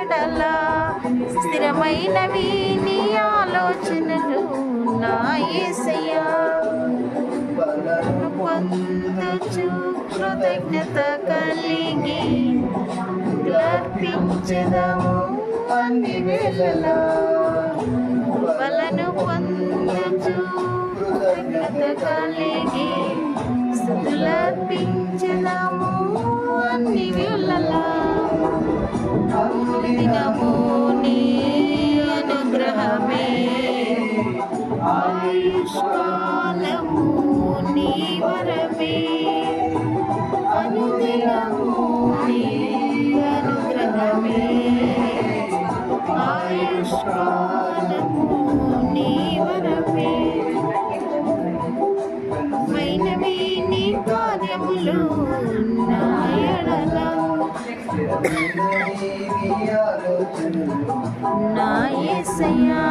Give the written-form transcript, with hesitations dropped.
ఎడల స్థిరమైనవి నీ ఆలోచనలు నా యేసయ్యా. పొందుచు కృతజ్ఞత కలిగి అర్పించెదము అన్ని వేళలా. బలను పొందుచు కృతజ్ఞత కలిగి స్తుతులర్పించెదము అన్ని వేళలా. దినము నీ అనుగ్రహమే ఆయుష్కాలము నీ వరమే. అనుదినము నీ అనుగ్రహమే ఆయుష్కాలము నీ వరమే. మైనవి నీ కార్యములు నా ఎడల నా యేసయ్యా.